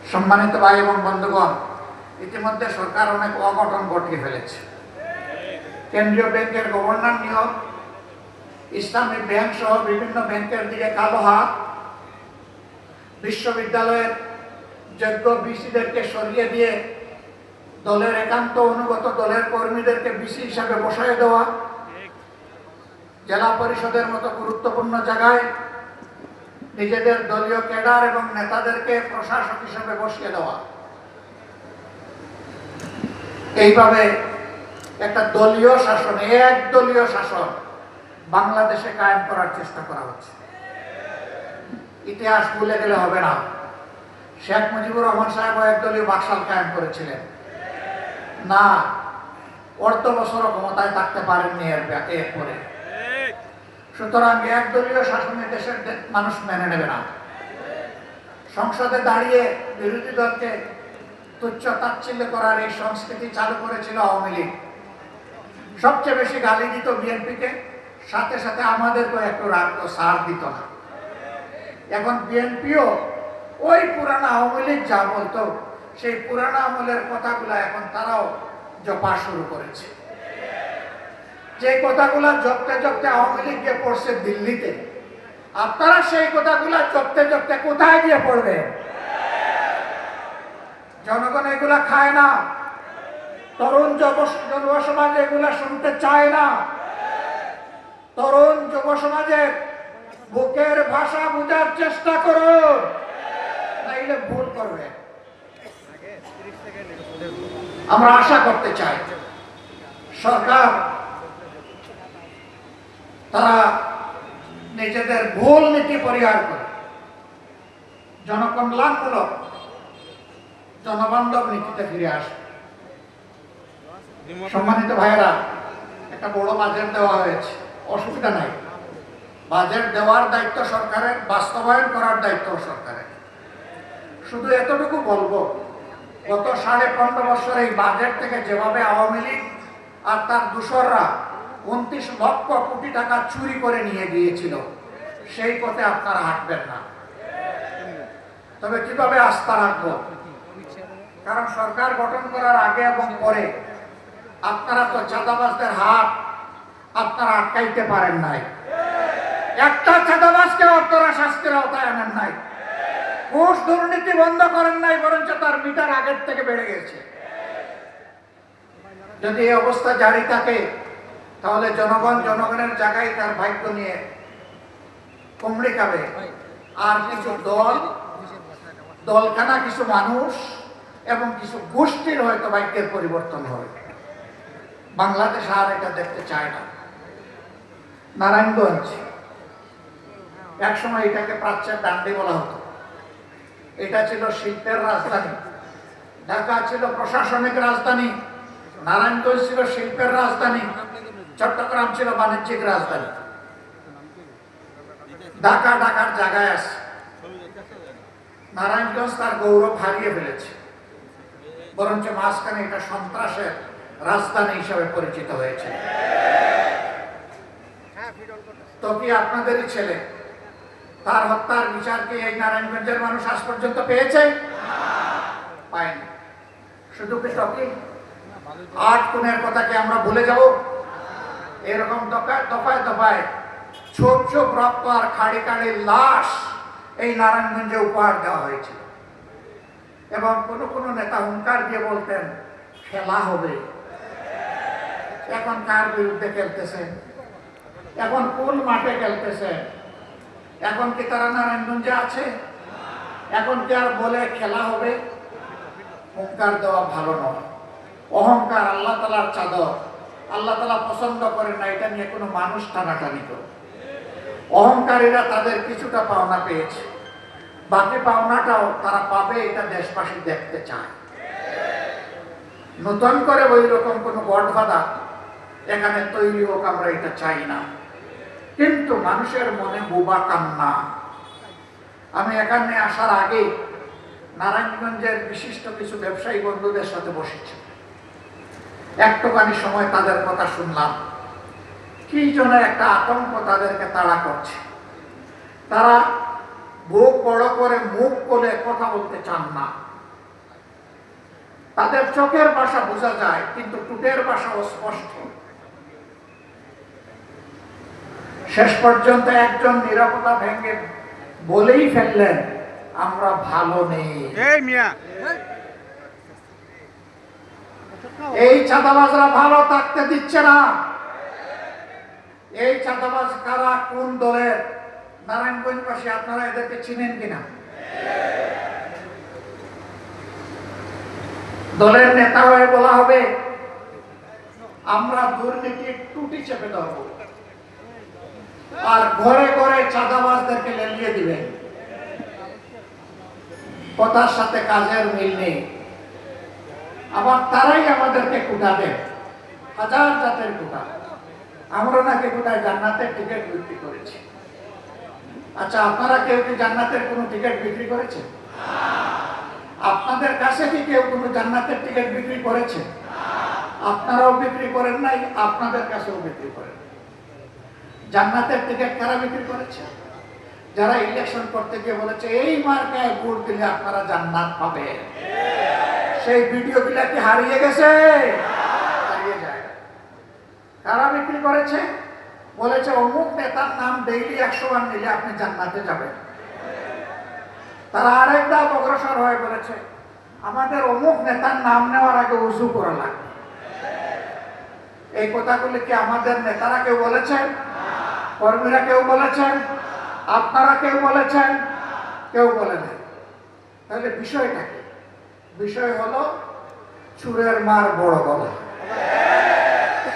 সম্মানিত ভাই এবং বন্ধুগণ, ইতিমধ্যে সরকার অনেক অঘটন ঘটিয়ে ফেলেছে। কেন্দ্রীয় ব্যাংকের গভর্নর নিয়োগ, ইসলামী ব্যাংক সহ বিভিন্ন ব্যাংকের দিকে কালো হাত, বিশ্ববিদ্যালয়ের যোগ্য ভিসিদেরকে সরিয়ে দিয়ে দলের একান্ত অনুগত দলের কর্মীদেরকে ভিসি হিসাবে বসায় দেওয়া, জেলা পরিষদের মতো গুরুত্বপূর্ণ জায়গায় নিজেদের দলীয় ক্যাডার এবং নেতাদেরকে প্রশাসক হিসেবে বসিয়ে দেওয়া, এইভাবে একটা দলীয় শাসন, একদলীয় শাসন বাংলাদেশে কায়েম করার চেষ্টা করা হচ্ছে। ইতিহাস ভুলে গেলে হবে না। শেখ মুজিবুর রহমান সাহেব একদলীয় বাকশাল কায়েম করেছিলেন না, অর্ধ বছরও ক্ষমতায় থাকতে পারেননি এরপরে। সুতরাং একদলীয় শাসনে দেশের মানুষ মেনে নেবে না। সংসদে দাঁড়িয়ে বিরোধী দলকে তুচ্ছ তাচ্ছিল্য করার এই সংস্কৃতি চালু করেছিল আওয়ামী লীগ। সবচেয়ে বেশি গালি দিত বিএনপিকে, সাথে সাথে আমাদেরকেও একটু রাখতো, সার দিত না। এখন বিএনপিও ওই পুরানো আওয়ামী লীগ যা বলতো সেই পুরানো আমলের কথাগুলো এখন তারাও জপা শুরু করেছে। যে কথাগুলা জপতে জপতে আওয়ামী লীগ গিয়ে পড়ছে দিল্লিতে, আপনারা সেই কথাগুলা জপতে জপতে কোথায় গিয়ে পড়বে? জনগণ এগুলা খায় না, তরুণ যুব সমাজ এগুলা শুনতে চায় না। তরুণ যুব সমাজের বুকের ভাষা বোঝার চেষ্টা করুন, নাইলে ভুল করবে। আমরা আশা করতে চাই সরকার তারা নিজেদের ভুল নীতি পরিহার করে জনকল্যাণমূলক জনবান্ধব নীতিতে ফিরে আসে। সম্মানিত ভাইয়েরা, একটা বড় বাজেট দেওয়া হয়েছে, অসুবিধা নাই। বাজেট দেওয়ার দায়িত্ব সরকারের, বাস্তবায়ন করার দায়িত্ব সরকারের। শুধু এতটুকু বলবো, গত 15.5 বছর এই বাজেট থেকে যেভাবে আওয়ামী লীগ আর তার দূষররা 29 লক্ষ কোটি টাকা চুরি করে নিয়ে গিয়েছিল, সেই পথে আপনারা হাঁটবেন না। তবে কিভাবে আস্থা রাখবো? কারণ সরকার গঠন করার আগে এবং পরে আপনারা তো চাঁদাবাজদের হাত আপনারা আটকাইতে পারেন নাই। একটা চাঁদাবাজকে আপনারা শাস্তির আওতায় আনেন নাই। ঘুষ দুর্নীতি বন্ধ করেন নাই, বরঞ্চ তার মিটার আগের থেকে বেড়ে গেছে। যদি এই অবস্থা জারি থাকে তাহলে জনগণ জনগণের জায়গায় তার ভাগ্য নিয়ে কুমড়ি খাবে। আর কিছু দলখানা, কিছু মানুষ এবং কিছু গোষ্ঠীর হয়তো ভাগ্যের পরিবর্তন হবে। বাংলাদেশ আর এটা দেখতে চায় না। নারায়ণগঞ্জ একসময় এটাকে প্রাচ্যের ডান্ডি বলা হতো। এটা ছিল শিল্পের রাজধানী, ঢাকা ছিল প্রশাসনিক রাজধানী, নারায়ণগঞ্জ ছিল শিল্পের রাজধানী, চট্টগ্রাম ছিল বাণিজ্যিক রাজধানী। ঢাকার জায়গায় আছে। নারায়ণগঞ্জ তার গৌরব হারিয়ে ফেলেছে, বরঞ্চ মাঝখানে এটা সন্ত্রাসের রাজধানী হিসাবে পরিচিত হয়েছে। তো কি আপনাদেরই ছেলে, তার হত্যার বিচার কি এই নারায়ণগঞ্জের মানুষ আজ পর্যন্ত পেয়েছে? পায়নি। শুধু কি 8 খুনের কথা কি আমরা ভুলে যাব? এরকম দফায় দফায় ছোপ ছোপ রক্ত আর খাড়ি খাড়ি লাশ এই নারায়ণগঞ্জে উপহার দেওয়া হয়েছিল। এবং কোন নেতা হুঙ্কার দিয়ে বলতেন খেলা হবে। এখন কার বিরুদ্ধে খেলতেছে? এখন কোন মাঠে খেলতেছে? এখন কি তারা নারায়ণগঞ্জে আছে? এখন কি আর বলে খেলা হবে? হুঙ্কার দেওয়া ভালো নয়। অহংকার আল্লাহ তাআলার চাদর, আল্লাহ তাআলা পছন্দ করেন না এটা নিয়ে কোনো মানুষ টানাটানি করে। অহংকারীরা তাদের কিছুটা পাওনা পেয়েছে, বাকি পাওনাটাও তারা পাবে, এটা দেশবাসী দেখতে চায়। নতুন করে ওই রকম কোনো গডফাদার এখানে তৈরি হোক, আমরা এটা চাই না। কিন্তু মানুষের মনে বোবা কান্না। আমি এখানে আসার আগে নারায়ণগঞ্জের বিশিষ্ট কিছু ব্যবসায়ী বন্ধুদের সাথে বসেছি। একটুখানি সময় তাদের কথা শুনলাম। কি জন্য একটা আতঙ্ক তাদেরকে তাড়া করছে। তারা বুক বড় করে মুখ করে কথা বলতে চান না। তাদের চোখের ভাষা বোঝা যায়, কিন্তু টুটের ভাষা অস্পষ্ট। শেষ পর্যন্ত একজন নীরবতা ভেঙে বলেই ফেললেন, আমরা ভালো নেই। এই চাঁদাবাজরা ভালো থাকতে দিচ্ছে না। এই চাঁদাবাজ কারা, কোন দলের? নারায়ণগঞ্জবাসী আপনারা এদেরকে চিনেন কিনা? দলের নেতা হয়ে বলা হবে আমরা দুর্নীতির টুটি চেপে ধরব, আর ঘরে ঘরে চাঁদাবাজদেরকে লেলিয়ে দিবেন। কথার সাথে কাজের মিল নেই। আবার তারাই আমাদেরকে কুটা দেয়, হাজার জাতের কুটা। আমরা নাকি কোথায় জান্নাতের টিকিট বিক্রি করেছি। আচ্ছা, আপনারা কেউ কি জান্নাতের কোনো টিকিট বিক্রি করেছে? আপনাদের কাছে কি কেউ কোনো জান্নাতের টিকিট বিক্রি করেছে? আপনারাও বিক্রি করেন নাই, আপনাদের কাছেও বিক্রি করেন। জান্নাতের টিকিট কারা বিক্রি করেছে? যারা ইলেকশন করতে গিয়ে বলেছে এই মার্কায় ভোট দিলে আপনারা জান্নাত পাবেন। সেই ভিডিওগুলা কি হারিয়ে গেছে? হারিয়ে যায়। কারা বিক্রি করেছে? বলেছে অমুক নেতার নাম ডেইলি 100 বার নিলে আপনি জান্নাতে যাবেন। তারা আরেক ধাপ অগ্রসর হয়ে বলেছে আমাদের অমুক নেতার নাম নেওয়ার আগে উজু করা লাগবে। এই কথাগুলি কি আমাদের নেতারা কেউ বলেছেন? কর্মীরা কেউ বলেছেন? আপনারা কেউ বলেছেন? কেউ বলেন। তাহলে বিষয়টা কি? বিষয় হলো চুরের মার বড় গলা।